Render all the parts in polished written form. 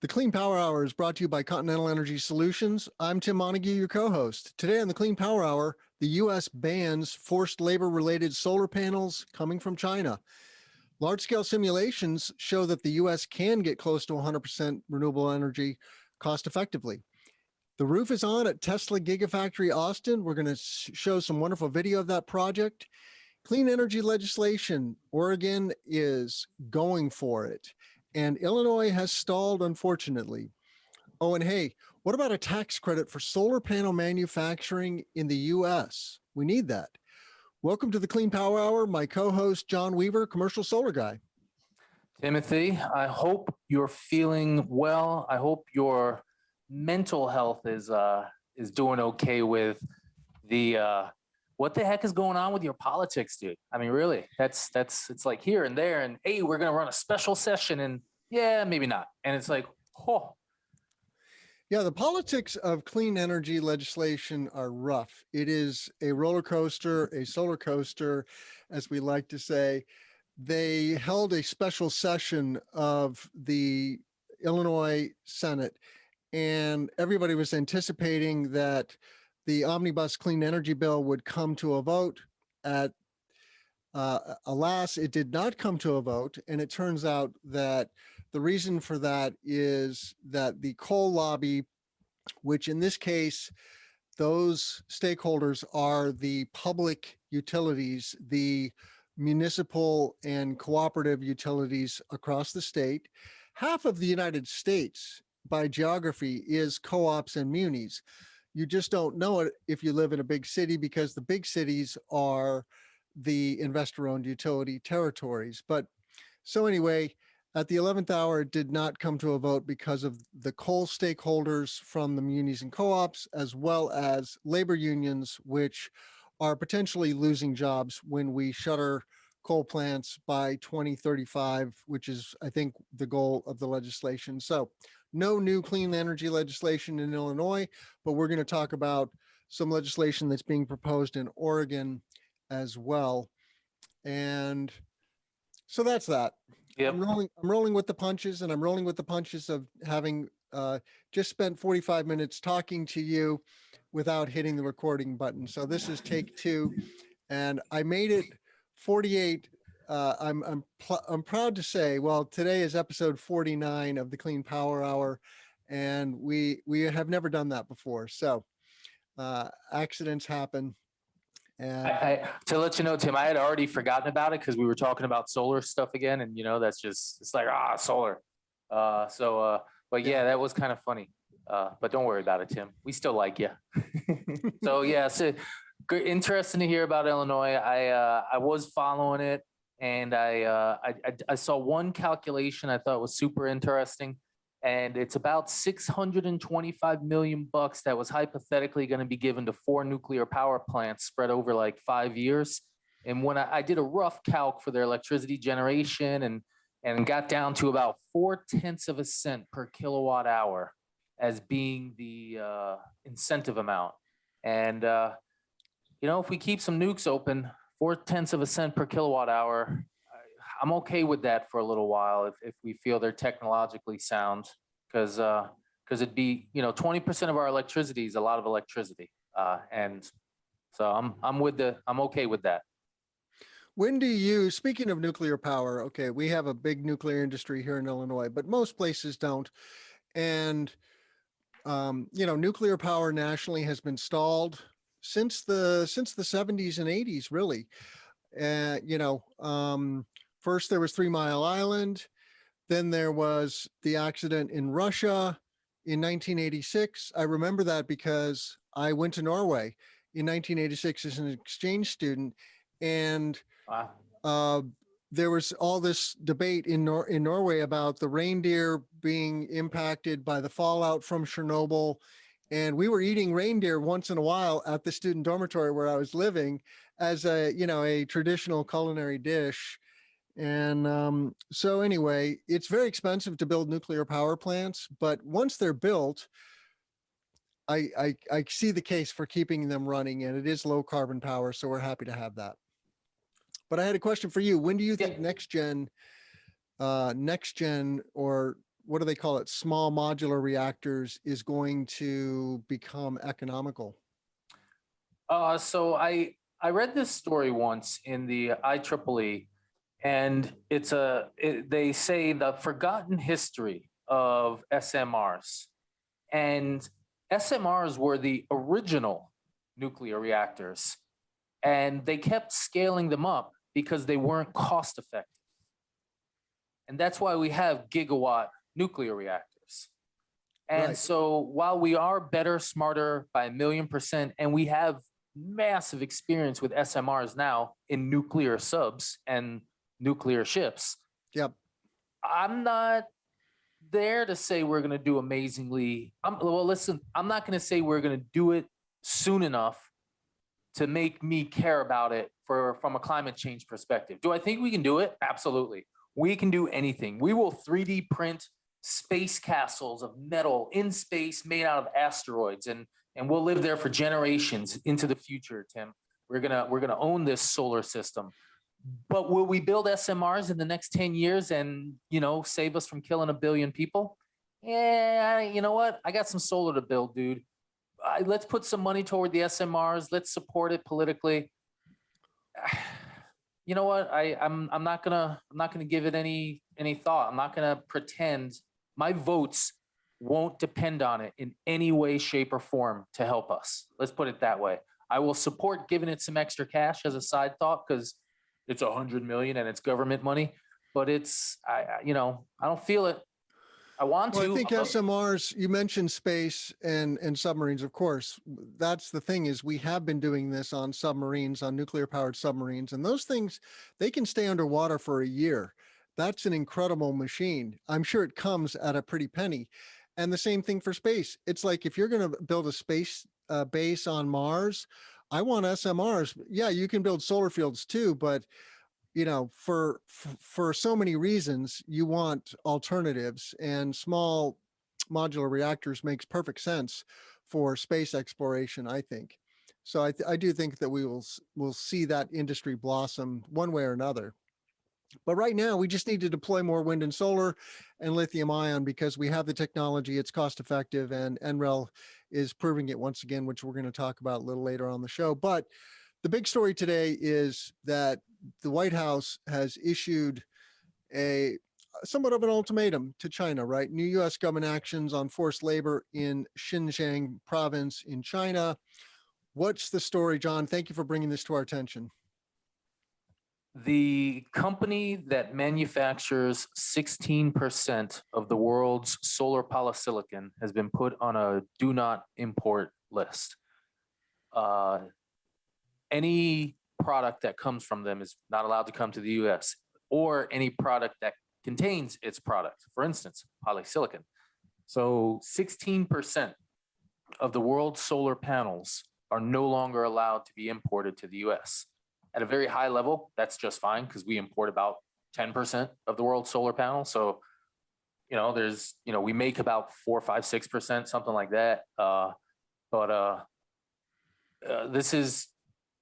The Clean Power Hour is brought to you by Continental Energy Solutions. I'm Tim Montague, your co-host. Today on the Clean Power Hour, the U.S. bans forced labor-related solar panels coming from China. Large-scale simulations show that the U.S. can get close to 100% renewable energy cost-effectively. The roof is on at Tesla Giga-Austin. We're going to show some wonderful video of that project. Clean energy legislation, Oregon is going for it. And Illinois has stalled, unfortunately. Oh, and hey, what about a tax credit for solar panel manufacturing in the U.S.? We need that. Welcome to the Clean Power Hour. My co-host, John Weaver, commercial solar guy. Timothy, I hope you're feeling well. I hope your mental health is doing okay with the what the heck is going on with your politics, dude? I mean, really, it's like here and there, and hey, we're gonna run a special session, and yeah, maybe not. And it's like, oh. Yeah, the politics of clean energy legislation are rough. It is a roller coaster, a solar coaster, as we like to say. They held a special session of the Illinois Senate, and everybody was anticipating that the omnibus clean energy bill would come to a vote. Alas, it did not come to a vote, and it turns out that the reason for that is that the coal lobby, which in this case, those stakeholders are the public utilities, the municipal and cooperative utilities across the state. Half of the United States by geography is co-ops and munis. You just don't know it if you live in a big city, because the big cities are the investor-owned utility territories. But so anyway, at the 11th hour, it did not come to a vote because of the coal stakeholders from the munis and co-ops, as well as labor unions, which are potentially losing jobs when we shutter coal plants by 2035, which is, I think, the goal of the legislation. So no new clean energy legislation in Illinois, but we're going to talk about some legislation that's being proposed in Oregon as well. And so that's that. Yep. I'm rolling with the punches, and I'm rolling with the punches of having just spent 45 minutes talking to you without hitting the recording button. So this is take 2, and I made it 48. I'm proud to say, well, today is episode 49 of the Clean Power Hour, and we have never done that before. So accidents happen. And to let you know, Tim, I had already forgotten about it because we were talking about solar stuff again, and that's just, it's like, solar. But yeah, that was kind of funny. But don't worry about it, Tim. We still like you. So yeah, so interesting to hear about Illinois. I was following it, and I saw one calculation I thought was super interesting, and it's about $625 million that was hypothetically going to be given to 4 nuclear power plants spread over like 5 years. And when I did a rough calc for their electricity generation and got down to about 0.4 cents per kilowatt hour as being the incentive amount. And if we keep some nukes open, 0.4 cents per kilowatt hour, I'm okay with that for a little while if we feel they're technologically sound, because it'd be 20% of our electricity is a lot of electricity, and so I'm okay with that. When do you, speaking of nuclear power, okay, we have a big nuclear industry here in Illinois, but most places don't, and nuclear power nationally has been stalled since the 70s and 80s, really. First there was 3 Mile Island, then there was the accident in Russia in 1986. I remember that because I went to Norway in 1986 as an exchange student, and wow. There was all this debate in Norway about the reindeer being impacted by the fallout from Chernobyl. And we were eating reindeer once in a while at the student dormitory where I was living as a traditional culinary dish. And so anyway, it's very expensive to build nuclear power plants, but once they're built, I see the case for keeping them running, and it is low carbon power. So we're happy to have that. But I had a question for you. When do you think next gen or what do they call it? Small modular reactors is going to become economical? So I read this story once in the IEEE, and they say the forgotten history of SMRs. And SMRs were the original nuclear reactors, and they kept scaling them up because they weren't cost effective. And that's why we have gigawatt nuclear reactors. And Right. so while we are better, smarter by 1,000,000%, and we have massive experience with SMRs now in nuclear subs and nuclear ships, Yep. I'm not there to say we're going to do amazingly. Well, listen, I'm not going to say we're going to do it soon enough to make me care about it from a climate change perspective. Do I think we can do it? Absolutely. We can do anything. We will 3D print space castles of metal in space made out of asteroids, and we'll live there for generations into the future, Tim. We're gonna own this solar system. But will we build SMRs in the next 10 years and, save us from killing 1 billion people? Yeah, you know what? I got some solar to build, dude. Let's put some money toward the SMRs. Let's support it politically. You know what? I'm not gonna give it any thought. I'm not gonna pretend. My votes won't depend on it in any way, shape, or form to help us. Let's put it that way. I will support giving it some extra cash as a side thought because it's 100 million and it's government money, but I don't feel it. I want Well, to. I think SMRs, you mentioned space and submarines, of course. That's the thing, is we have been doing this on submarines, on nuclear powered submarines, and those things, they can stay underwater for a year. That's an incredible machine. I'm sure it comes at a pretty penny. And the same thing for space. It's like, if you're going to build a space base on Mars, I want SMRs. Yeah, you can build solar fields too, but for so many reasons, you want alternatives, and small modular reactors makes perfect sense for space exploration, I think. So I do think that we'll see that industry blossom one way or another. But right now, we just need to deploy more wind and solar and lithium ion because we have the technology, it's cost effective, and NREL is proving it once again, which we're going to talk about a little later on the show. But the big story today is that the White House has issued a somewhat of an ultimatum to China, right? New U.S. government actions on forced labor in Xinjiang province in China. What's the story, John? Thank you for bringing this to our attention. The company that manufactures 16% of the world's solar polysilicon has been put on a do not import list. Any product that comes from them is not allowed to come to the US, or any product that contains its product, for instance, polysilicon. So 16% of the world's solar panels are no longer allowed to be imported to the US. At a very high level, that's just fine because we import about 10% of the world's solar panels. So, we make about 4, 5, 6%, something like that.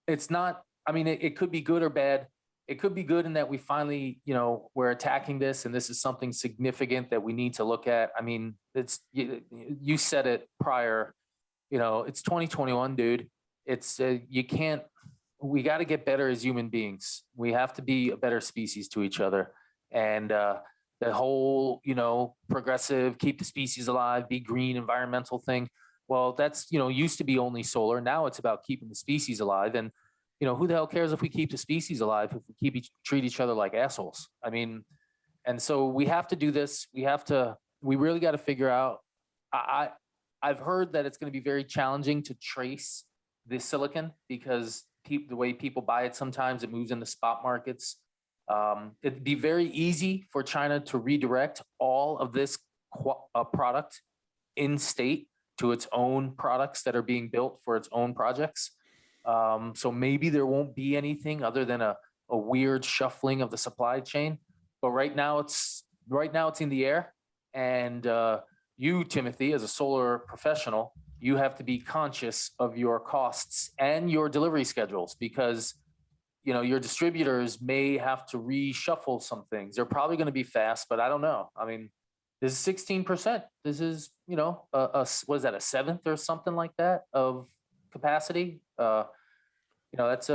It's not, it could be good or bad. It could be good in that we finally, we're attacking this, and this is something significant that we need to look at. You said it prior, it's 2021, dude. We got to get better as human beings. We have to be a better species to each other. And the whole, progressive, keep the species alive, be green, environmental thing. Well, that's, used to be only solar. Now it's about keeping the species alive. And, who the hell cares if we keep the species alive if we treat each other like assholes? And so we have to do this. We really got to figure out. I've heard that it's going to be very challenging to trace the silicon because the way people buy it, sometimes it moves into spot markets. It'd be very easy for China to redirect all of this product in state to its own products that are being built for its own projects. So maybe there won't be anything other than a weird shuffling of the supply chain. But right now it's in the air. And you, Timothy, as a solar professional, you have to be conscious of your costs and your delivery schedules because, your distributors may have to reshuffle some things. They're probably going to be fast, but I don't know. This is 16%. This is, what is that, a seventh or something like that of capacity? That's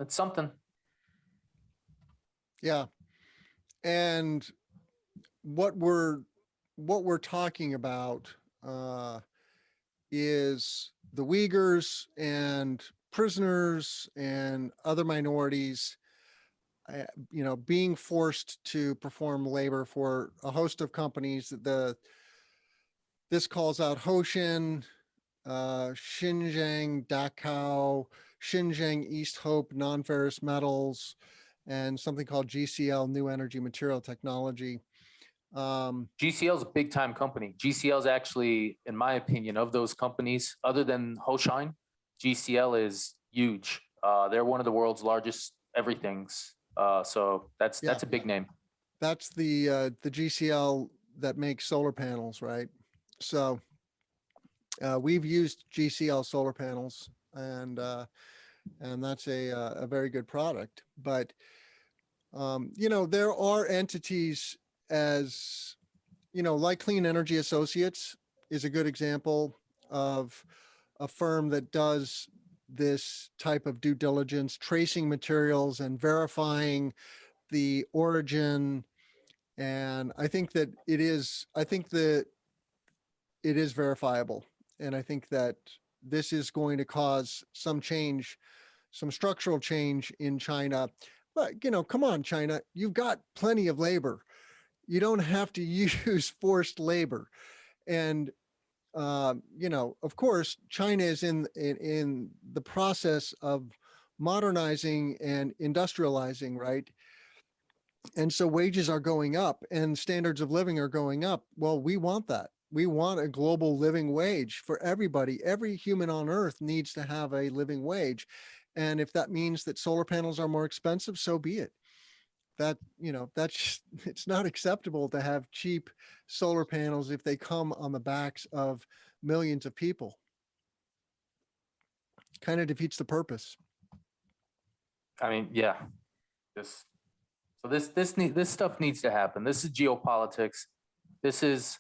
something. Yeah. And what we're talking about is the Uyghurs and prisoners and other minorities, being forced to perform labor for a host of companies. This calls out Hoshine, Xinjiang, Dachau, Xinjiang East Hope Non-Ferrous Metals, and something called GCL New Energy Material Technology. GCL is a big time company. GCL is actually, in my opinion, of those companies, other than Hoshine, GCL is huge. They're one of the world's largest everythings. So that's a big name. That's the GCL that makes solar panels, right? So we've used GCL solar panels, and that's a very good product. But there are entities, as like Clean Energy Associates is a good example of a firm that does this type of due diligence, tracing materials and verifying the origin. And I think that it is verifiable. And I think that this is going to cause some change, some structural change in China. But, come on, China, you've got plenty of labor. You don't have to use forced labor. And, of course, China is in the process of modernizing and industrializing, right? And so wages are going up and standards of living are going up. Well, we want that. We want a global living wage for everybody. Every human on earth needs to have a living wage. And if that means that solar panels are more expensive, so be it. It's not acceptable to have cheap solar panels if they come on the backs of millions of people. Kind of defeats the purpose. I mean, yeah. This stuff needs to happen. This is geopolitics. This is,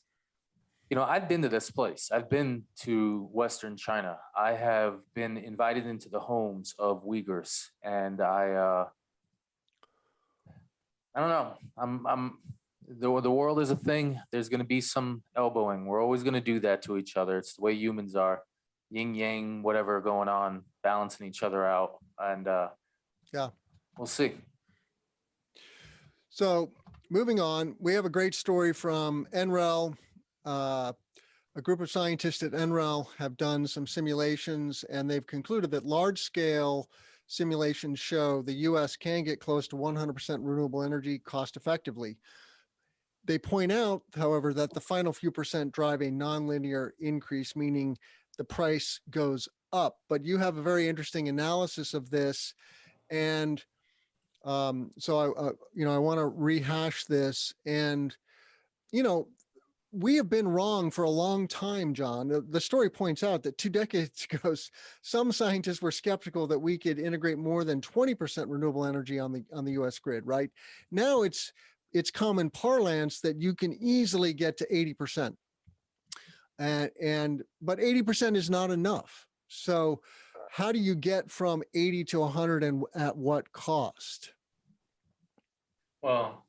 I've been to this place. I've been to Western China. I have been invited into the homes of Uyghurs, and I don't know. The world is a thing. There's going to be some elbowing. We're always going to do that to each other. It's the way humans are. Yin yang, whatever going on, balancing each other out, and yeah, we'll see. So moving on, we have a great story from NREL. A group of scientists at NREL have done some simulations, and they've concluded that large-scale simulations show the U.S. can get close to 100% renewable energy cost effectively. They point out, however, that the final few percent drive a nonlinear increase, meaning the price goes up. But you have a very interesting analysis of this, and so I want to rehash this. And we have been wrong for a long time, John. The story points out that 2 decades ago, some scientists were skeptical that we could integrate more than 20% renewable energy on the U.S. grid. Right now, it's common parlance that you can easily get to 80%, but 80% is not enough. So, how do you get from 80 to 100, and at what cost? Well,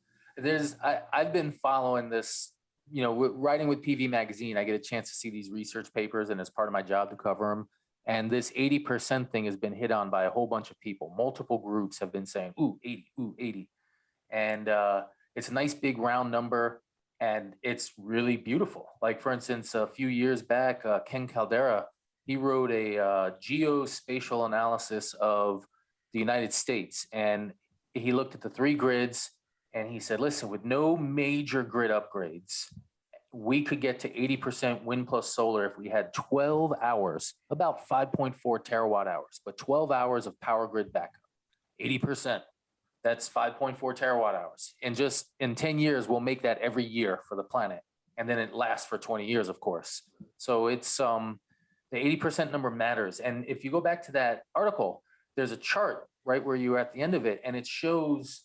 I've been following this, writing with PV Magazine. I get a chance to see these research papers, and it's part of my job to cover them. And this 80% thing has been hit on by a whole bunch of people. Multiple groups have been saying, ooh, 80, ooh, 80. And it's a nice big round number, and it's really beautiful. Like, for instance, a few years back, Ken Caldera, he wrote a geospatial analysis of the United States. And he looked at the 3 grids, and he said, listen, with no major grid upgrades, we could get to 80% wind plus solar if we had 12 hours, about 5.4 terawatt hours, but 12 hours of power grid backup. 80%, that's 5.4 terawatt hours. And just in 10 years, we'll make that every year for the planet. And then it lasts for 20 years, of course. So it's the 80% number matters. And if you go back to that article, there's a chart right where you're at the end of it, and it shows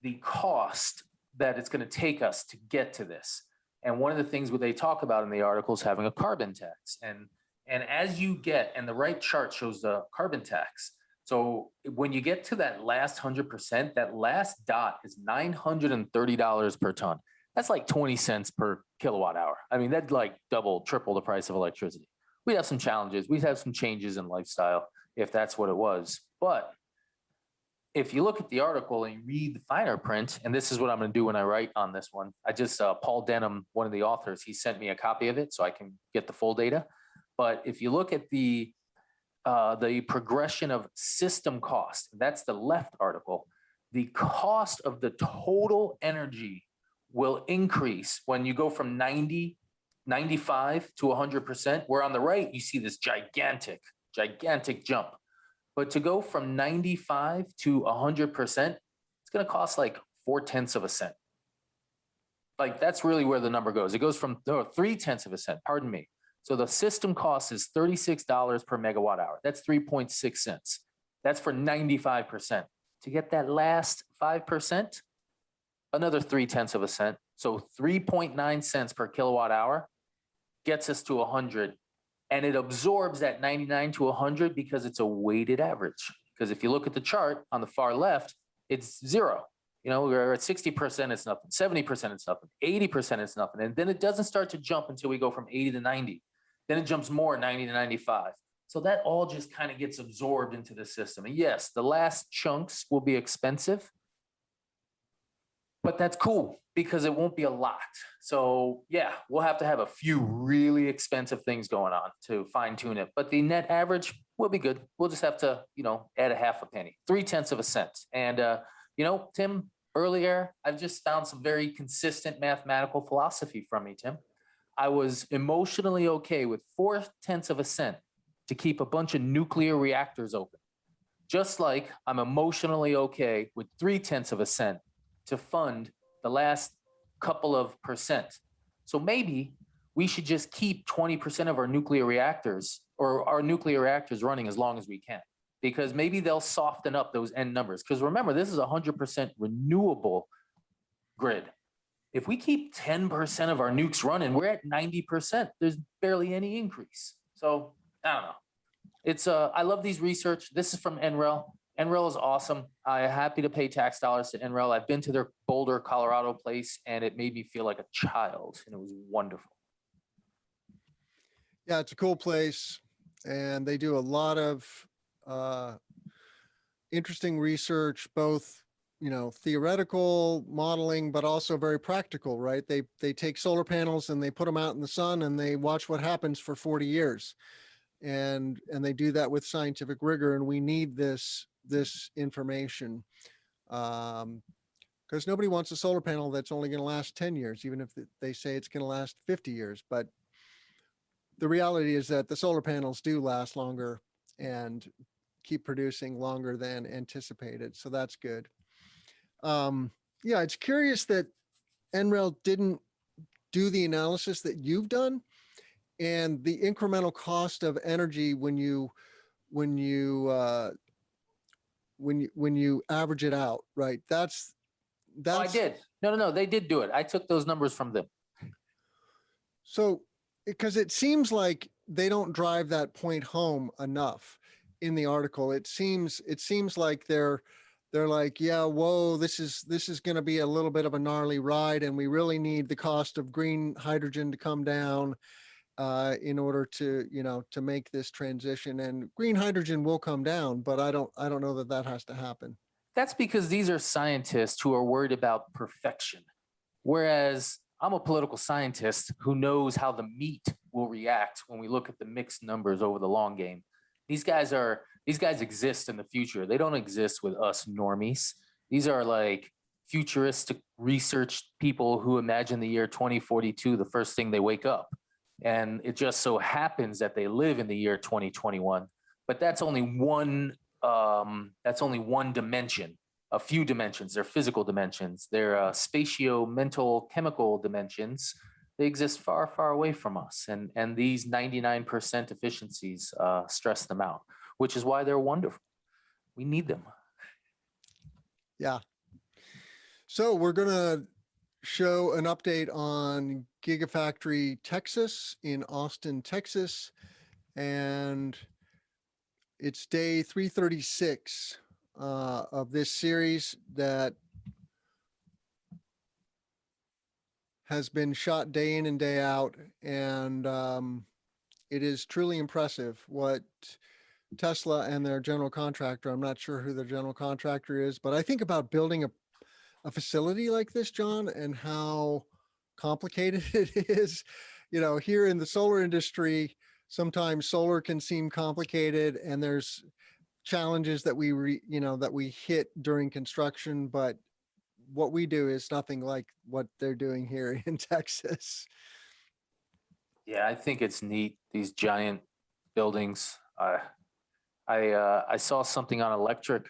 the cost that it's going to take us to get to this. And one of the things what they talk about in the article is having a carbon tax. And as you get, and the right chart shows the carbon tax. So when you get to that last 100%, that last dot is $930 per ton. That's like 20 cents per kilowatt hour. I mean, that'd like double, triple the price of electricity. We'd have some challenges. We'd have some changes in lifestyle if that's what it was. But if you look at the article and you read the finer print, and this is what I'm going to do when I write on this one, I just, Paul Denham, one of the authors, he sent me a copy of it so I can get the full data. But if you look at the progression of system cost, that's the left article, the cost of the total energy will increase when you go from 90, 95 to 100%, where on the right, you see this gigantic jump. But to go from 95 to 100%, it's going to cost like 0.4 of a cent. Like that's really where the number goes. It goes from 0.3 of a cent, pardon me. So the system cost is $36 per megawatt hour. That's 3.6 cents. That's for 95%. To get that last 5%, another 0.3 of a cent. So 3.9 cents per kilowatt hour gets us to 100. And it absorbs that 99 to 100 because it's a weighted average. Because if you look at the chart on the far left, it's zero. You know, we're at 60%, it's nothing. 70%, it's nothing. 80%, it's nothing. And then it doesn't start to jump until we go from 80 to 90. Then it jumps more, 90 to 95. So that all just kind of gets absorbed into the system. And yes, the last chunks will be expensive, but that's cool because it won't be a lot. So yeah, we'll have to have a few really expensive things going on to fine tune it, but the net average will be good. We'll just have to, you know, add a half a penny, 0.3 of a cent. And, you know, Tim, earlier, I've just found some very consistent mathematical philosophy from me, Tim. I was emotionally okay with 0.4 of a cent to keep a bunch of nuclear reactors open. Just like I'm emotionally okay with 0.3 of a cent to fund the last couple of percent. So maybe we should just keep 20% of our nuclear reactors or our nuclear reactors running as long as we can, because maybe they'll soften up those end numbers. Because remember, this is a 100% renewable grid. If we keep 10% of our nukes running, we're at 90%. There's barely any increase. So I don't know. It's I love these research. This is from NREL. NREL is awesome. I'm happy to pay tax dollars to NREL. I've been to their Boulder, Colorado place, and it made me feel like a child, and it was wonderful. Yeah, it's a cool place, and they do a lot of interesting research, both, you know, theoretical modeling, but also very practical, right? They take solar panels and they put them out in the sun and they watch what happens for 40 years. And they do that with scientific rigor. And we need this information because nobody wants a solar panel that's only going to last 10 years, even if they say it's going to last 50 years. But the reality is that the solar panels do last longer and keep producing longer than anticipated. So that's good. Yeah, it's curious that NREL didn't do the analysis that you've done and the incremental cost of energy when you average it out, right? That's Oh, I did. No, they did do it. I took those numbers from them. So, because it seems like they don't drive that point home enough in the article. It seems like they're like, yeah, whoa, this is going to be a little bit of a gnarly ride, and we really need the cost of green hydrogen to come down in order to, you know, to make this transition. And green hydrogen will come down, but I don't know that has to happen. That's because these are scientists who are worried about perfection, whereas I'm a political scientist who knows how the meat will react when we look at the mixed numbers over the long game. These guys exist in the future. They don't exist with us normies. These are like futuristic research people who imagine the year 2042, the first thing they wake up. And it just so happens that they live in the year 2021. But that's only one dimension, a few dimensions. They're physical dimensions. They're spatio-mental chemical dimensions. They exist far, far away from us. And these 99% efficiencies stress them out, which is why they're wonderful. We need them. Yeah. So we're going to show an update on Gigafactory Texas in Austin, Texas, and it's day 336 of this series that has been shot day in and day out, and it is truly impressive what Tesla and their general contractor, I'm not sure who their general contractor is, but I think about building a facility like this, John, and how complicated it is. You know, here in the solar industry, sometimes solar can seem complicated, and there's challenges that that we hit during construction, but what we do is nothing like what they're doing here in Texas. Yeah, I think it's neat, these giant buildings. I saw something on electric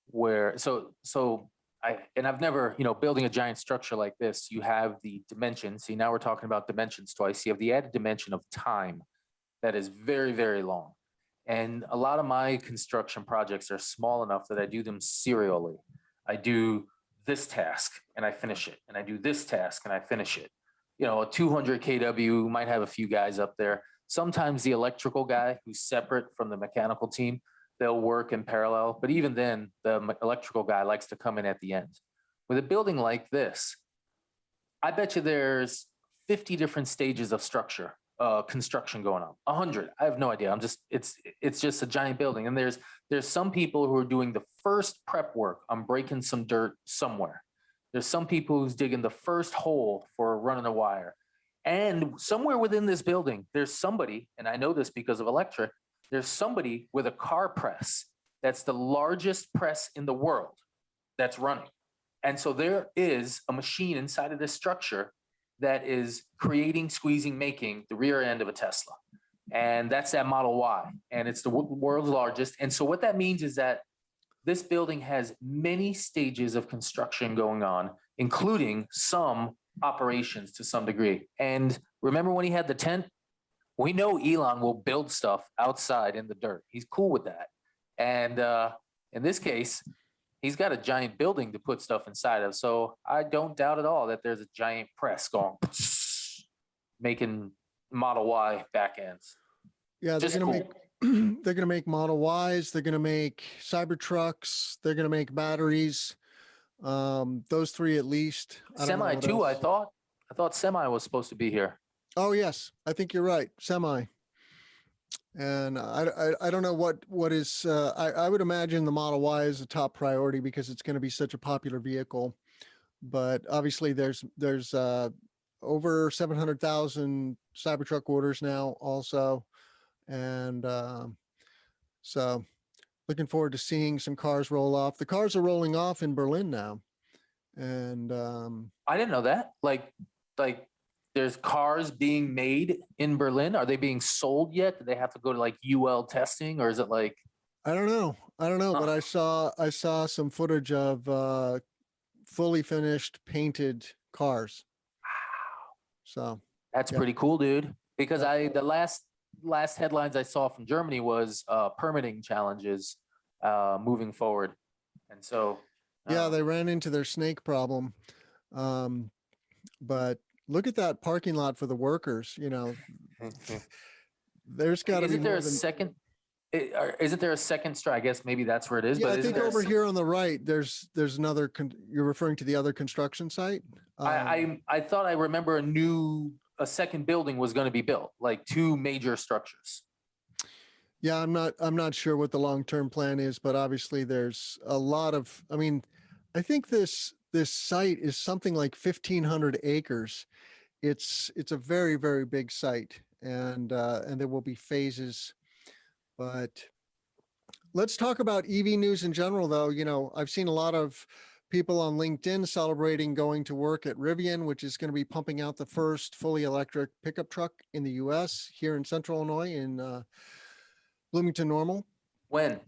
where I've never, building a giant structure like this, you have the dimension. See, now we're talking about dimensions twice. You have the added dimension of time that is very, very long. And a lot of my construction projects are small enough that I do them serially. I do this task and I finish it, and I do this task and I finish it. A 200 kW might have a few guys up there. Sometimes the electrical guy who's separate from the mechanical team, they'll work in parallel. But even then, the electrical guy likes to come in at the end. With a building like this, I bet you there's 50 different stages of construction going on. 100, I have no idea. It's just a giant building. And there's some people who are doing the first prep work on breaking some dirt somewhere. There's some people who's digging the first hole for running a wire. And somewhere within this building, there's somebody, and I know this because of electric, there's somebody with a car press that's the largest press in the world that's running. And so there is a machine inside of this structure that is creating, squeezing, making the rear end of a Tesla. And that's that Model Y. And it's the world's largest. And so what that means is that this building has many stages of construction going on, including some operations to some degree. And remember when he had the tent? We know Elon will build stuff outside in the dirt. He's cool with that. And in this case, he's got a giant building to put stuff inside of. So I don't doubt at all that there's a giant press going, making Model Y back ends. Yeah, they're going to make they're going to make Model Ys. They're going to make Cybertrucks. They're going to make batteries. Those three at least. Semi too, I thought. I thought Semi was supposed to be here. Oh yes, I think you're right. Semi. And I don't know what is. I would imagine the Model Y is a top priority because it's going to be such a popular vehicle. But obviously, there's over 700,000 Cybertruck orders now also. And so looking forward to seeing some cars roll off. The cars are rolling off in Berlin now. And I didn't know that. Like there's cars being made in Berlin. Are they being sold yet? Do they have to go to like UL testing, or is it like? I don't know. But I saw some footage of fully finished painted cars. Wow. So that's pretty cool, dude. Because the last headlines I saw from Germany was permitting challenges moving forward. And so they ran into their snake problem. But look at that parking lot for the workers, there's got to be isn't there a second strike? I guess maybe that's where it is. Yeah, but I think over here on the right, there's another, you're referring to the other construction site? I thought I remember a second building was going to be built, like two major structures. Yeah, I'm not sure what the long-term plan is, but obviously there's a lot of, I think this site is something like 1,500 acres. It's a very, very big site, and there will be phases. But let's talk about EV news in general, though. I've seen a lot of people on LinkedIn celebrating going to work at Rivian, which is going to be pumping out the first fully electric pickup truck in the U.S. here in Central Illinois in Bloomington Normal. When?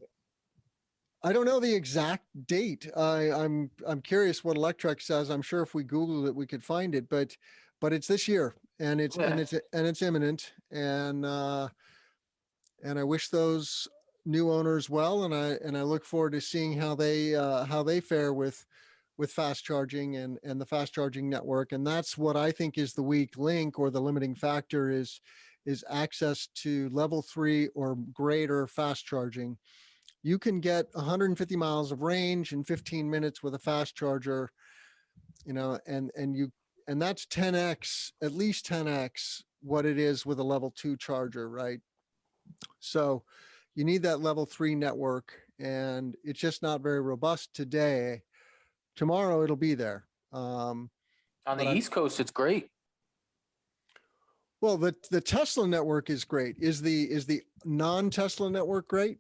I don't know the exact date. I'm curious what Electrek says. I'm sure if we Googled it, we could find it, but it's this year, and it's imminent. And I wish those new owners well, and I look forward to seeing how they fare with with fast charging and the fast charging network. And that's what I think is the weak link or the limiting factor is access to level 3 or greater fast charging. You can get 150 miles of range in 15 minutes with a fast charger, and that's 10x, at least 10x what it is with a level 2 charger, right? So you need that level 3 network, and it's just not very robust today. Tomorrow it'll be there. On the East Coast, it's great. Well, the Tesla network is great. Is the non-Tesla network great?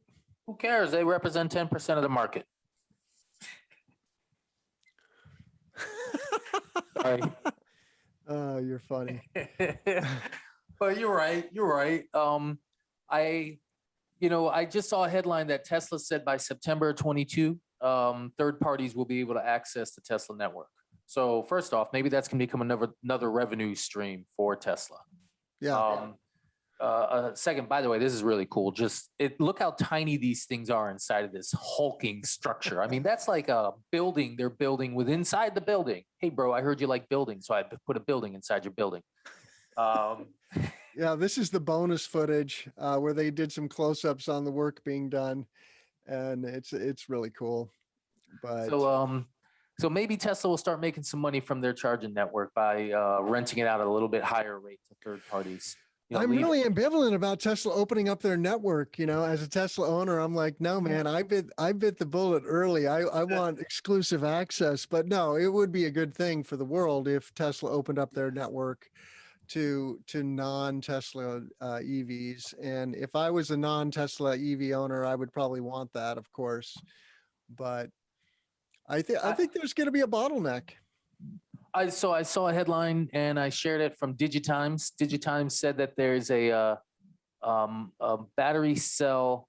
Who cares? They represent 10% of the market. Sorry. Oh, you're funny. But you're right. You're right. I just saw a headline that Tesla said by September 22, third parties will be able to access the Tesla network. So first off, maybe that's going to become another revenue stream for Tesla. Yeah. Second, by the way, this is really cool. Look how tiny these things are inside of this hulking structure. I mean, that's like a building they're building with inside the building. Hey, bro, I heard you like buildings, so I put a building inside your building. Yeah, this is the bonus footage where they did some close-ups on the work being done, and it's really cool. But so maybe Tesla will start making some money from their charging network by renting it out at a little bit higher rate to third parties. I'm really ambivalent about Tesla opening up their network. As a Tesla owner, I'm like, no, man, I bit the bullet early. I want exclusive access, but no, it would be a good thing for the world if Tesla opened up their network to non-Tesla EVs. And if I was a non-Tesla EV owner, I would probably want that, of course. But I think there's going to be a bottleneck. I saw a headline and I shared it from Digitimes. Digitimes said that there's a battery cell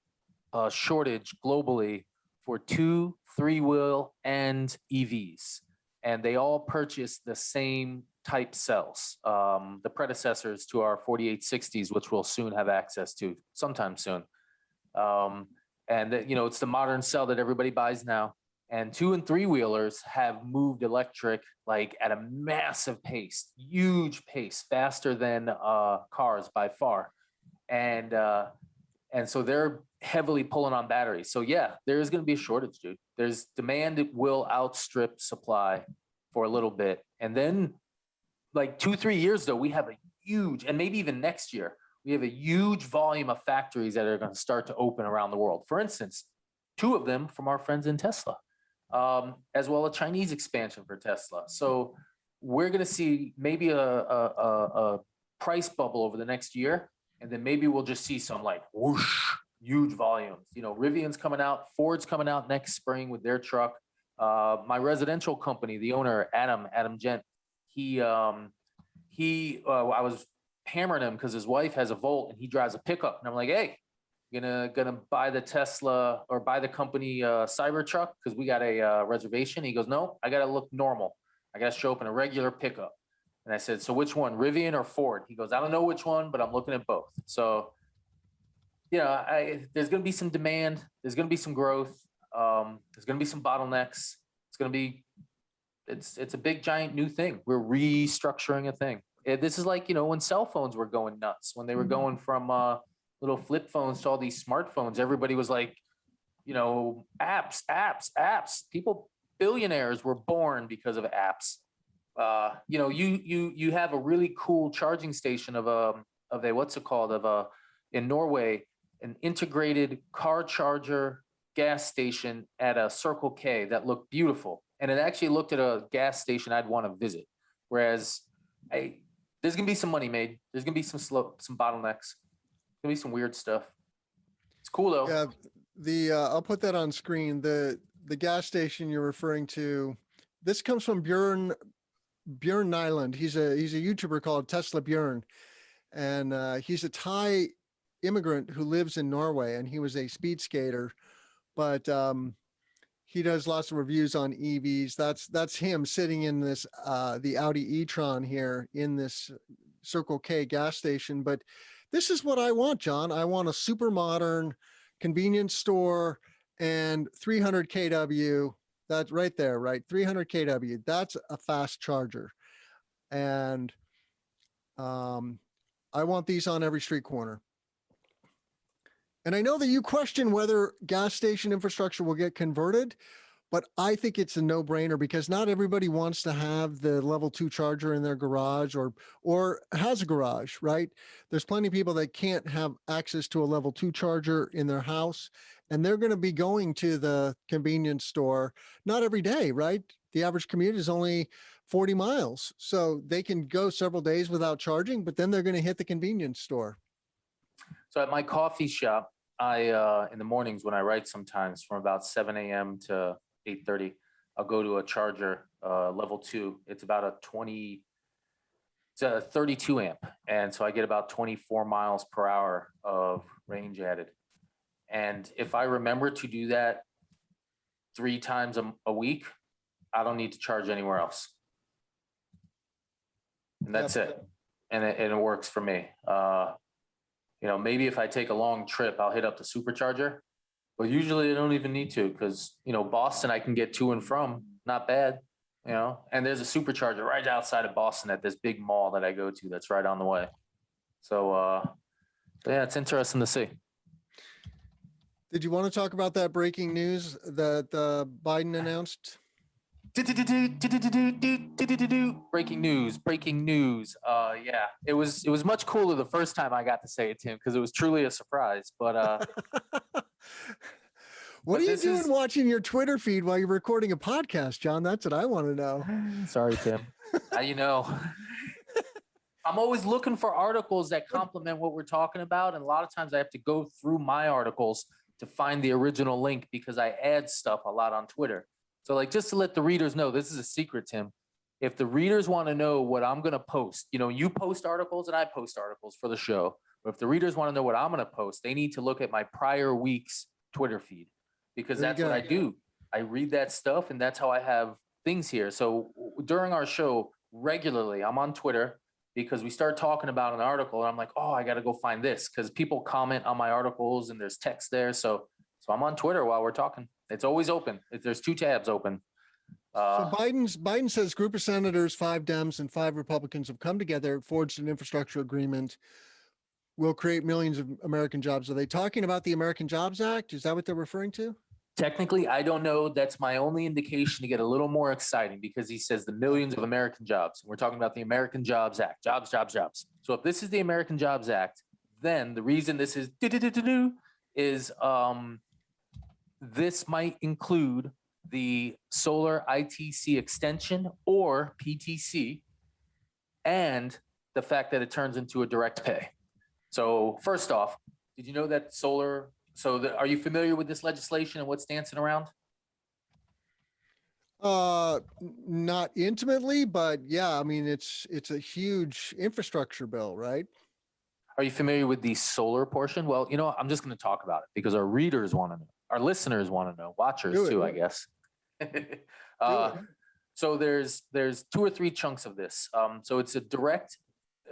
shortage globally for 2 3-wheel and EVs, and they all purchase the same type cells, the predecessors to our 4860s, which we'll soon have access to sometime soon. It's the modern cell that everybody buys now. And 2 and 3-wheelers have moved electric like at a massive pace, huge pace, faster than cars by far. And so they're heavily pulling on batteries. So yeah, there is going to be a shortage, dude. There's demand that will outstrip supply for a little bit. And then like 2-3 years though, we have a huge, and maybe even next year, we have a huge volume of factories that are going to start to open around the world. For instance, 2 of them from our friends in Tesla. As well as Chinese expansion for Tesla. So we're going to see maybe a price bubble over the next year, and then maybe we'll just see some like whoosh, huge volumes. Rivian's coming out, Ford's coming out next spring with their truck. My residential company, the owner, Adam Gent, I was hammering him because his wife has a Volt and he drives a pickup, and I'm like, hey, gonna buy the Tesla or buy the company Cybertruck because we got a reservation. He goes, no, I gotta look normal. I gotta show up in a regular pickup. And I said, so which one, Rivian or Ford? He goes, I don't know which one, but I'm looking at both. So, there's gonna be some demand. There's gonna be some growth. There's gonna be some bottlenecks. It's a big giant new thing. We're restructuring a thing. This is like when cell phones were going nuts, when they were going from little flip phones to all these smartphones. Everybody was like, apps. People, billionaires were born because of apps. You have a really cool charging station in Norway, an integrated car charger gas station at a Circle K that looked beautiful. And it actually looked at a gas station I'd want to visit. Whereas there's going to be some money made. There's going to be some bottlenecks. Gonna be some weird stuff. It's cool though. Yeah, I'll put that on screen. The gas station you're referring to, this comes from Björn Nyland. He's a YouTuber called Tesla Björn, and he's a Thai immigrant who lives in Norway, and he was a speed skater, but he does lots of reviews on EVs. That's him sitting in this the Audi e-tron here in this Circle K gas station. But this is what I want, John. I want a super modern convenience store and 300 kW. That's right there, right? 300 kW. That's a fast charger. And I want these on every street corner. And I know that you question whether gas station infrastructure will get converted, but I think it's a no-brainer because not everybody wants to have the level 2 charger in their garage or has a garage, right? There's plenty of people that can't have access to a level 2 charger in their house, and they're going to be going to the convenience store not every day, right? The average commute is only 40 miles. So they can go several days without charging, but then they're going to hit the convenience store. So at my coffee shop, I in the mornings when I write sometimes from about 7 a.m. to 8:30, I'll go to a charger, level 2. It's about it's a 32 amp. And so I get about 24 miles per hour of range added. And if I remember to do that 3 times a week, I don't need to charge anywhere else. And that's it. And it works for me. Maybe if I take a long trip, I'll hit up the supercharger, but usually I don't even need to because, Boston, I can get to and from, not bad, and there's a supercharger right outside of Boston at this big mall that I go to that's right on the way. So, yeah, it's interesting to see. Did you want to talk about that breaking news that Biden announced? Breaking news. Yeah, it was much cooler the first time I got to say it, Tim, because it was truly a surprise. But what are you doing watching your Twitter feed while you're recording a podcast, John? That's what I want to know. Sorry, Tim. I'm always looking for articles that complement what we're talking about, and a lot of times I have to go through my articles to find the original link because I add stuff a lot on Twitter. So just to let the readers know, this is a secret, Tim. If the readers want to know what I'm going to post, you post articles and I post articles for the show. But if the readers want to know what I'm going to post, they need to look at my prior week's Twitter feed because that's what I do. I read that stuff and that's how I have things here. So during our show, regularly, I'm on Twitter because we start talking about an article and I'm like, oh, I got to go find this because people comment on my articles and there's text there. So I'm on Twitter while we're talking. It's always open. There's 2 tabs open. So Biden says group of senators, 5 Dems and 5 Republicans have come together, forged an infrastructure agreement, will create millions of American jobs. Are they talking about the American Jobs Act? Is that what they're referring to? Technically, I don't know. That's my only indication to get a little more exciting because he says the millions of American jobs. We're talking about the American Jobs Act. Jobs. So if this is the American Jobs Act, then the reason this is this might include the solar ITC extension or PTC and the fact that it turns into a direct pay. So first off, did you know that are you familiar with this legislation and what's dancing around? Not intimately, but yeah, I mean, it's a huge infrastructure bill, right? Are you familiar with the solar portion? Well, I'm just going to talk about it because our readers want to know. Our listeners want to know, watchers too, I guess. So there's 2 or 3 chunks of this. So it's a direct.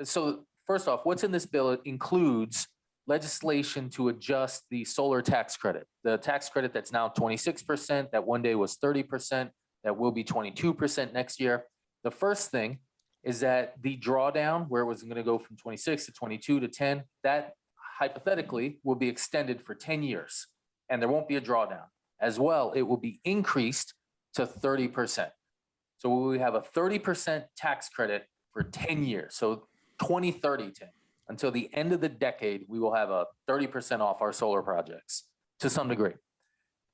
So first off, what's in this bill? It includes legislation to adjust the solar tax credit. The tax credit that's now 26%, that one day was 30%, that will be 22% next year. The first thing is that the drawdown, where it was going to go from 26 to 22 to 10, that hypothetically will be extended for 10 years. And there won't be a drawdown. As well, it will be increased to 30%. So we have a 30% tax credit for 10 years. So 2030, Tim, until the end of the decade, we will have a 30% off our solar projects to some degree.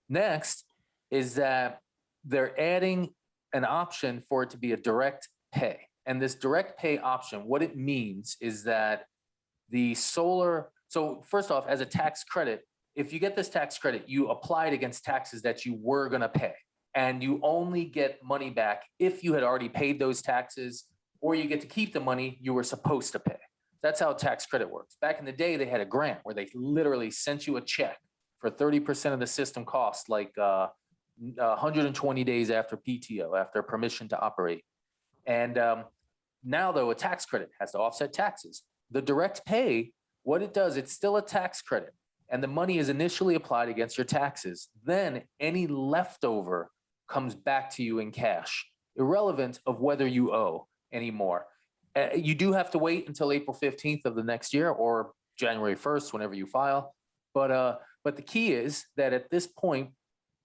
Next is that they're adding an option for it to be a direct pay. And this direct pay option, what it means is that so first off, as a tax credit, if you get this tax credit, you apply it against taxes that you were going to pay. And you only get money back if you had already paid those taxes, or you get to keep the money you were supposed to pay. That's how tax credit works. Back in the day, they had a grant where they literally sent you a check for 30% of the system cost, like 120 days after PTO, after permission to operate. And now, though, a tax credit has to offset taxes. The direct pay, what it does, it's still a tax credit. And the money is initially applied against your taxes. Then any leftover comes back to you in cash, irrelevant of whether you owe anymore. You do have to wait until April 15th of the next year or January 1st, whenever you file. But the key is that at this point,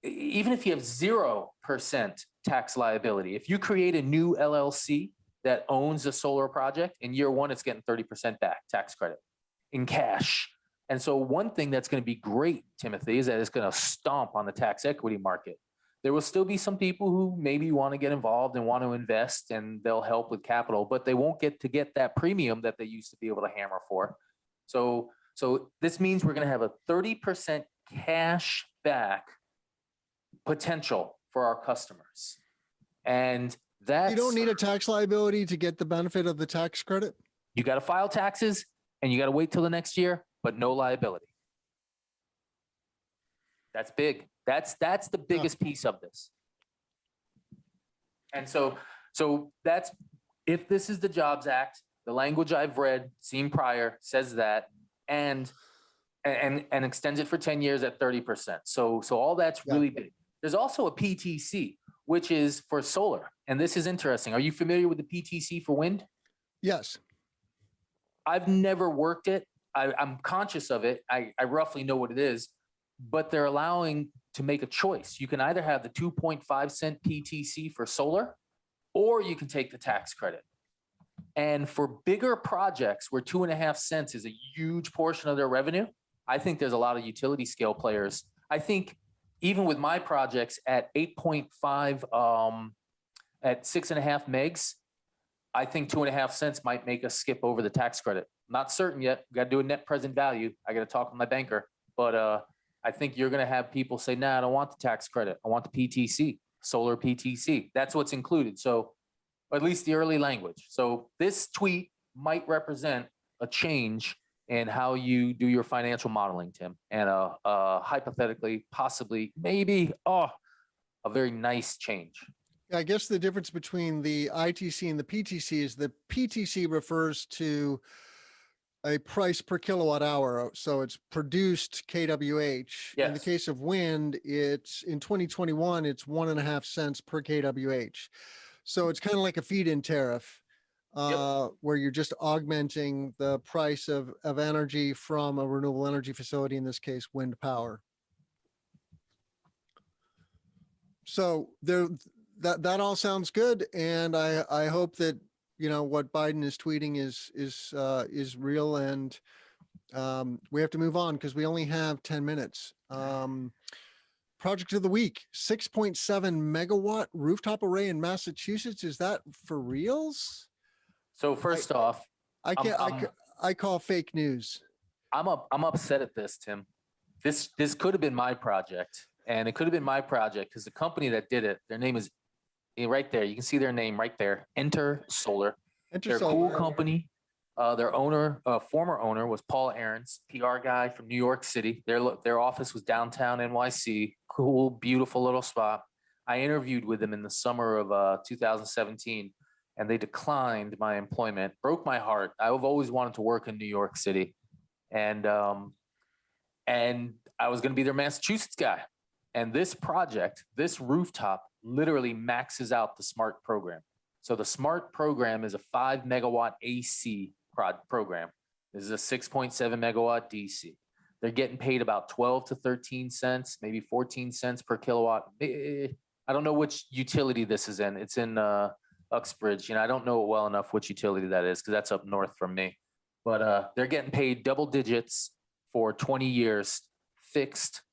even if you have 0% tax liability, if you create a new LLC that owns a solar project, in year one, it's getting 30% back tax credit in cash. And so one thing that's going to be great, Timothy, is that it's going to stomp on the tax equity market. There will still be some people who maybe want to get involved and want to invest, and they'll help with capital, but they won't get that premium that they used to be able to hammer for. So this means we're going to have a 30% cash back potential for our customers. And that's— You don't need a tax liability to get the benefit of the tax credit? You got to file taxes and you got to wait till the next year, but no liability. That's big. That's the biggest piece of this. And so that's, if this is the Jobs Act, the language I've read, seen prior, says that, and extends it for 10 years at 30%. So all that's really big. There's also a PTC, which is for solar. And this is interesting. Are you familiar with the PTC for wind? Yes. I've never worked it. I'm conscious of it. I roughly know what it is, but they're allowing to make a choice. You can either have the 2.5 cent PTC for solar, or you can take the tax credit. And for bigger projects where 2.5 cents is a huge portion of their revenue, I think there's a lot of utility scale players. I think even with my projects at 8.5, at 6.5 megs, I think 2.5 cents might make us skip over the tax credit. Not certain yet. We got to do a net present value. I got to talk with my banker, but I think you're going to have people say, "Nah, I don't want the tax credit. I want the PTC, solar PTC." That's what's included. So, at least the early language. So this tweet might represent a change in how you do your financial modeling, Tim, and hypothetically, possibly, maybe, a very nice change. I guess the difference between the ITC and the PTC is the PTC refers to a price per kilowatt hour. So it's produced kWh. Yes. In the case of wind, it's in 2021, it's 1.5 cents per kWh. So it's kind of like a feed-in tariff, where you're just augmenting the price of energy from a renewable energy facility, in this case, wind power. So that all sounds good. And I hope that, you know, what Biden is tweeting is real, and we have to move on because we only have 10 minutes. Project of the week, 6.7 megawatt rooftop array in Massachusetts. Is that for reals? So first off, I call fake news. I'm upset at this, Tim. This could have been my project, and it could have been my project because the company that did it, their name is right there. You can see their name right there. Enter Solar. They're a cool company. Their owner, former owner, was Paul Ahrens, PR guy from New York City. Their office was downtown NYC. Cool, beautiful little spot. I interviewed with them in the summer of 2017, and they declined my employment. Broke my heart. I've always wanted to work in New York City, and I was going to be their Massachusetts guy. And this project, this rooftop, literally maxes out the SMART program. So the SMART program is a 5 megawatt AC program. This is a 6.7 megawatt DC. They're getting paid about 12 to 13 cents, maybe 14 cents per kilowatt. I don't know which utility this is in. It's in Uxbridge. You know, I don't know well enough which utility that is because that's up north from me. But they're getting paid double digits for 20 years, fixed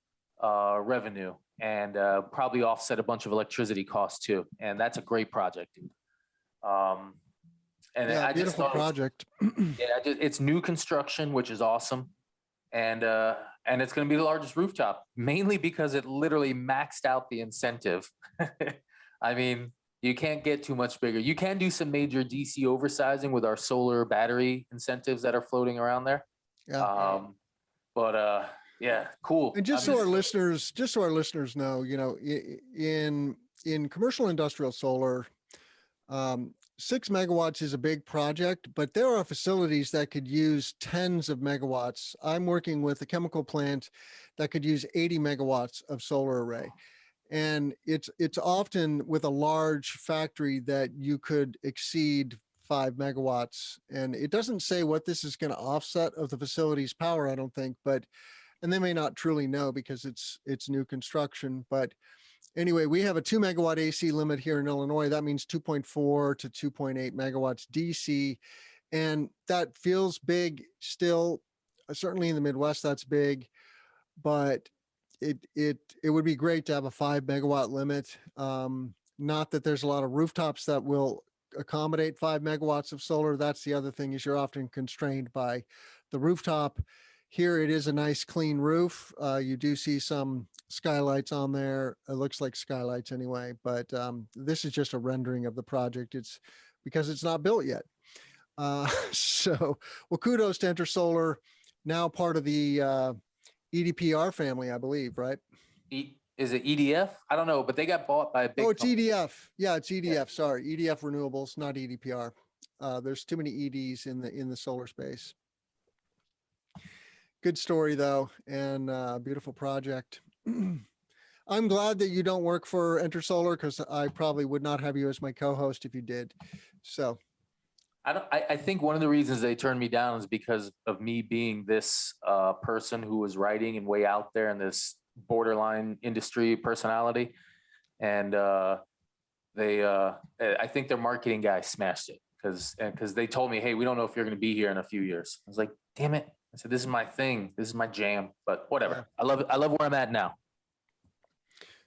revenue, and probably offset a bunch of electricity costs too. And that's a great project, dude. And yeah, I just beautiful thought project. it's new construction, which is awesome. And it's going to be the largest rooftop, mainly because it literally maxed out the incentive. I mean, you can't get too much bigger. You can do some major DC oversizing with our solar battery incentives that are floating around there. Yeah. Yeah, cool. And just so our listeners know, you know, in commercial industrial solar, 6 megawatts is a big project, but there are facilities that could use tens of megawatts. I'm working with a chemical plant that could use 80 megawatts of solar array. And it's often with a large factory that you could exceed 5 megawatts. And it doesn't say what this is going to offset of the facility's power, I don't think, but, and they may not truly know because it's new construction. But anyway, we have a 2 megawatt AC limit here in Illinois. That means 2.4 to 2.8 megawatts DC. And that feels big still. Certainly in the Midwest, that's big, but it would be great to have a 5 megawatt limit. Not that there's a lot of rooftops that will accommodate 5 megawatts of solar. That's the other thing, is you're often constrained by the rooftop. Here it is a nice clean roof. You do see some skylights on there. It looks like skylights anyway, but this is just a rendering of the project. It's because it's not built yet. So, well, kudos to Intersolar, now part of the EDPR family, I believe, right? Is it EDF? I don't know, but they got bought by a big. Oh, it's EDF. Yeah, it's EDF. Yeah. Sorry, EDF Renewables, not EDPR. There's too many EDs in the solar space. Good story though, and beautiful project. I'm glad that you don't work for Intersolar, because I probably would not have you as my co-host if you did. So I think one of the reasons they turned me down is because of me being this person who was writing and way out there in this borderline industry personality. And I think their marketing guy smashed it because they told me, hey, we don't know if you're going to be here in a few years. I was like, damn it. I said, this is my thing. This is my jam, but whatever. Yeah. I love it. I love where I'm at now.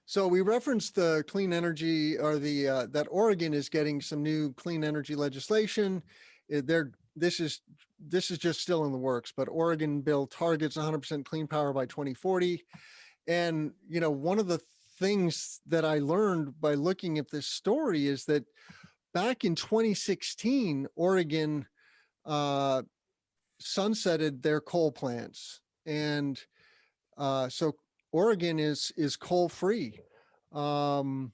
So we referenced the clean energy, or the that Oregon is getting some new clean energy legislation. This is just still in the works, but Oregon bill targets 100% clean power by 2040. And you know, one of the things that I learned by looking at this story is that back in 2016, Oregon sunsetted their coal plants, and so Oregon is coal free, and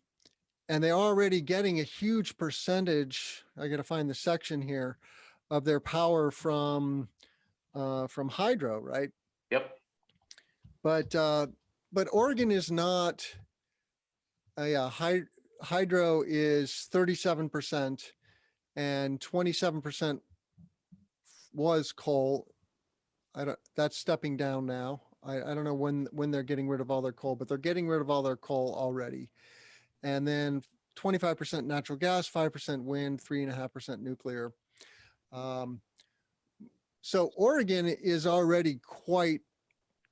they're already getting a huge percentage. I got to find the section here of their power from hydro, right? Yep. But Oregon is not. Hydro is 37%, and 27% was coal. That's stepping down now. I don't know when they're getting rid of all their coal, but they're getting rid of all their coal already. And then 25% natural gas, 5% wind, 3.5% nuclear. So Oregon is already quite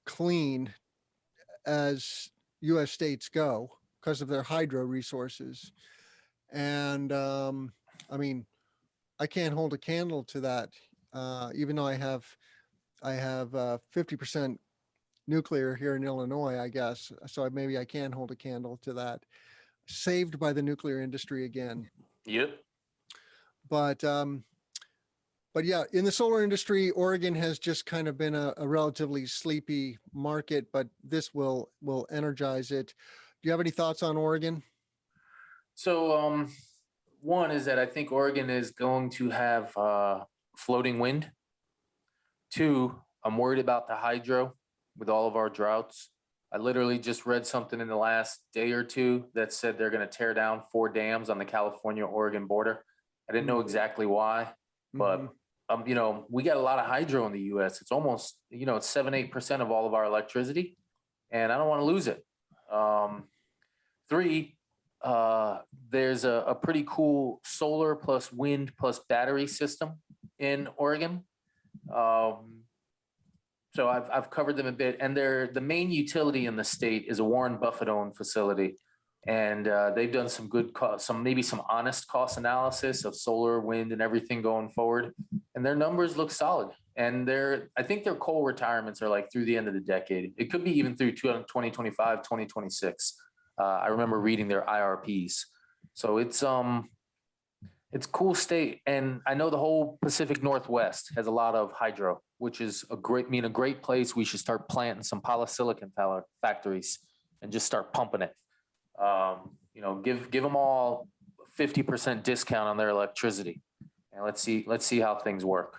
clean as U.S. states go because of their hydro resources. And I mean, I can't hold a candle to that, even though I have 50% nuclear here in Illinois, I guess. So maybe I can hold a candle to that. Saved by the nuclear industry again. Yep. But yeah, in the solar industry, Oregon has just kind of been a relatively sleepy market, but this will energize it. Do you have any thoughts on Oregon? So one is that I think Oregon is going to have floating wind. Two, I'm worried about the hydro with all of our droughts. I literally just read something in the last day or two that said they're going to tear down 4 dams on the California-Oregon border. I didn't know exactly why, but you know, we got a lot of hydro in the U.S. It's almost, you know, it's 7-8% of all of our electricity, and I don't want to lose it. 3, there's a pretty cool solar plus wind plus battery system in Oregon. So I've covered them a bit, and the main utility in the state is a Warren Buffett-owned facility, and they've done some good maybe some honest cost analysis of solar, wind, and everything going forward, and their numbers look solid. And I think their coal retirements are like through the end of the decade. It could be even through 2025, 2026. I remember reading their IRPs, so it's cool state, and I know the whole Pacific Northwest has a lot of hydro, which is a great place. We should start planting some polysilicon factories and just start pumping it. You know, give them all 50% discount on their electricity, and let's see how things work.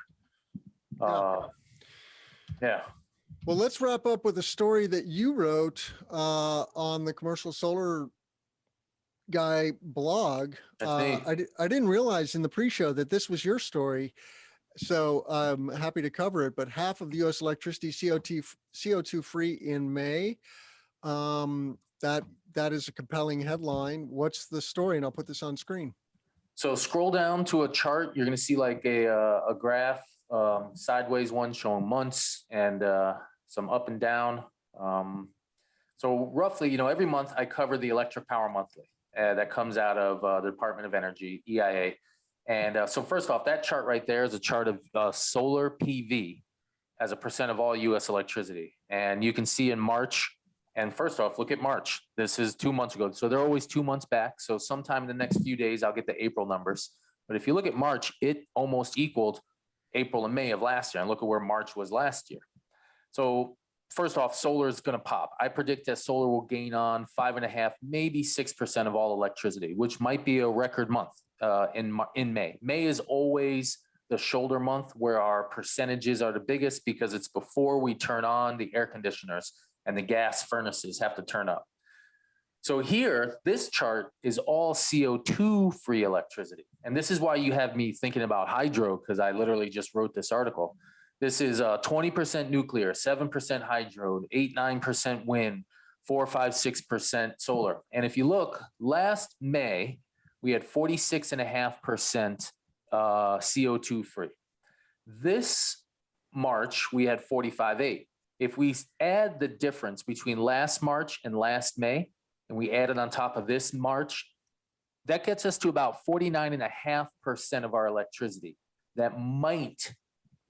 Yeah. Well, let's wrap up with a story that you wrote on the Commercial Solar Guy blog. That's me. I didn't realize in the pre-show that this was your story, so I'm happy to cover it. But half of the U.S. electricity CO2 free in May. That is a compelling headline. What's the story? And I'll put this on screen. So scroll down to a chart. You're going to see like a graph, sideways one showing months and some up and down. So roughly, every month I cover the electric power monthly that comes out of the Department of Energy, EIA. And so first off, that chart right there is a chart of solar PV as a percent of all U.S. electricity. And you can see in March, and first off, look at March. This is 2 months ago. So they're always 2 months back. So sometime in the next few days, I'll get the April numbers. But if you look at March, it almost equaled April and May of last year. And look at where March was last year. So first off, solar is going to pop. I predict that solar will gain on 5.5%, maybe 6% of all electricity, which might be a record month in May. May is always the shoulder month where our percentages are the biggest because it's before we turn on the air conditioners and the gas furnaces have to turn up. So here, this chart is all CO2 free electricity. And this is why you have me thinking about hydro, because I literally just wrote this article. This is 20% nuclear, 7% hydro, 8-9% wind, 4-5-6% solar. And if you look, last May, we had 46.5% CO2 free. This March, we had 45.8. If we add the difference between last March and last May, and we add it on top of this March, that gets us to about 49.5% of our electricity that might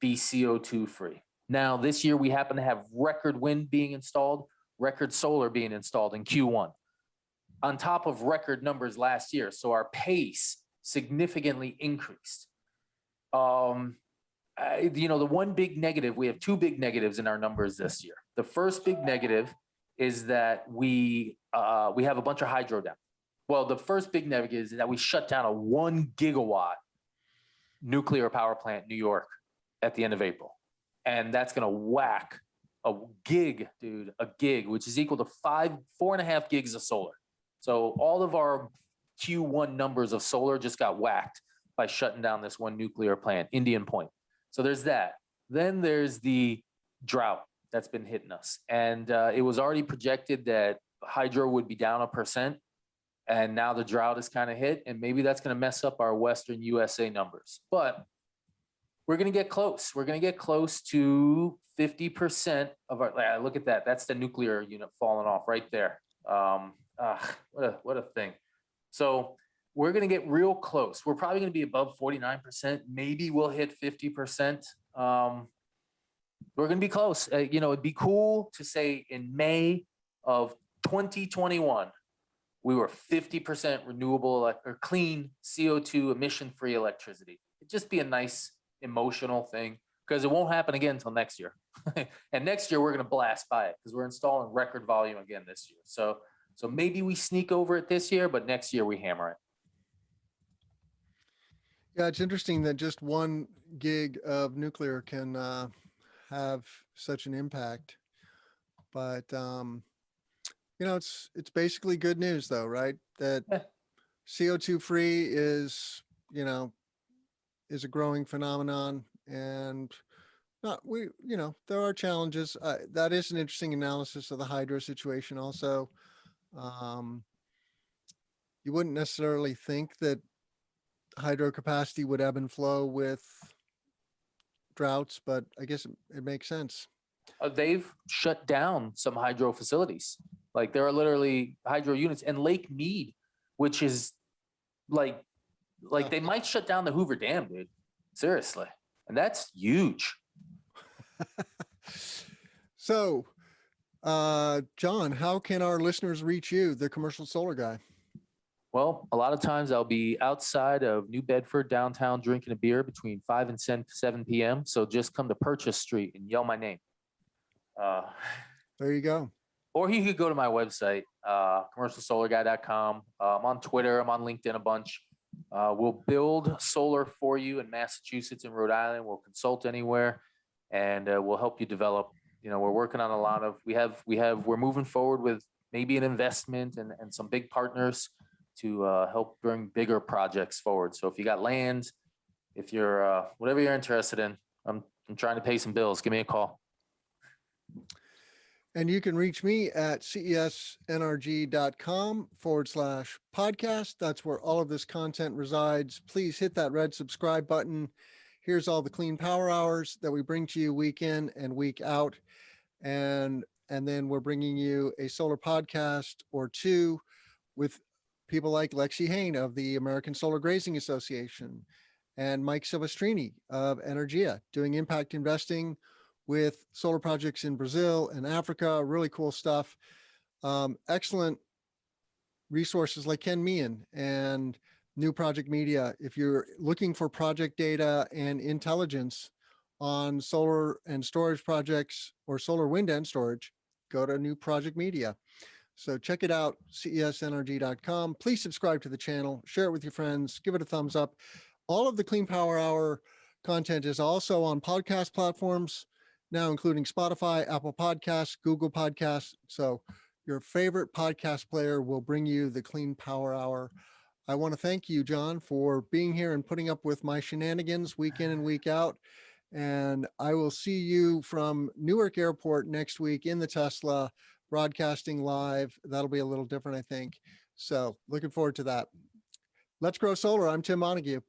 be CO2 free. Now, this year we happen to have record wind being installed, record solar being installed in Q1, on top of record numbers last year. So our pace significantly increased. The one big negative, we have two big negatives in our numbers this year. The first big negative is that we have a bunch of hydro down. Well, the first big negative is that we shut down a 1 gigawatt nuclear power plant in New York at the end of April. And that's going to whack a gig, which is equal to 4.5 gigs of solar. So all of our Q1 numbers of solar just got whacked by shutting down this one nuclear plant, Indian Point. So there's that. Then there's the drought that's been hitting us. And it was already projected that hydro would be down 1%. And now the drought is kind of hit. And maybe that's going to mess up our Western USA numbers. But we're going to get close. We're going to get close to 50% of our, look at that. That's the nuclear unit falling off right there. What a thing. So we're going to get real close. We're probably going to be above 49%. Maybe we'll hit 50%. We're going to be close. It'd be cool to say in May of 2021, we were 50% renewable or clean CO2 emission-free electricity. It'd just be a nice emotional thing because it won't happen again until next year. And next year, we're going to blast by it because we're installing record volume again this year. So maybe we sneak over it this year, but next year we hammer it. Yeah, it's interesting that just 1 gig of nuclear can have such an impact. But it's basically good news, though, right? That CO2 free is a growing phenomenon, and there are challenges. That is an interesting analysis of the hydro situation. Also, you wouldn't necessarily think that hydro capacity would ebb and flow with droughts, but I guess it makes sense. They've shut down some hydro facilities. Like there are literally hydro units and Lake Mead, which is like they might shut down the Hoover Dam, dude. Seriously. And that's huge. So, John, how can our listeners reach you, the Commercial Solar Guy? Well, a lot of times I'll be outside of New Bedford downtown drinking a beer between 5 and 7 p.m. So just come to Purchase Street and yell my name. There you go. Or you could go to my website, commercialsolarguy.com. I'm on Twitter. I'm on LinkedIn a bunch. We'll build solar for you in Massachusetts and Rhode Island. We'll consult anywhere, and we'll help you develop we're working on a lot of, we're moving forward with maybe an investment and some big partners to help bring bigger projects forward. So if you got land, if you're whatever you're interested in, I'm trying to pay some bills. Give me a call. And you can reach me at cesnrg.com/podcast. That's where all of this content resides. Please hit that red subscribe button. Here's all the clean power hours that we bring to you week in and week out. And then we're bringing you a solar podcast or two with people like Lexi Hain of the American Solar Grazing Association and Mike Silvestrini of Energia, doing impact investing with solar projects in Brazil and Africa. Really cool stuff. Excellent resources like Ken Meehan and New Project Media. If you're looking for project data and intelligence on solar and storage projects or solar wind and storage, go to New Project Media. So check it out, cesnrg.com. Please subscribe to the channel, share it with your friends, give it a thumbs up. All of the Clean Power Hour content is also on podcast platforms now, including Spotify, Apple Podcasts, Google Podcasts. So your favorite podcast player will bring you the Clean Power Hour. I want to thank you, John, for being here and putting up with my shenanigans week in and week out. And I will see you from Newark Airport next week in the Tesla, broadcasting live. That'll be a little different, I think. So looking forward to that. Let's grow solar. I'm Tim Montague.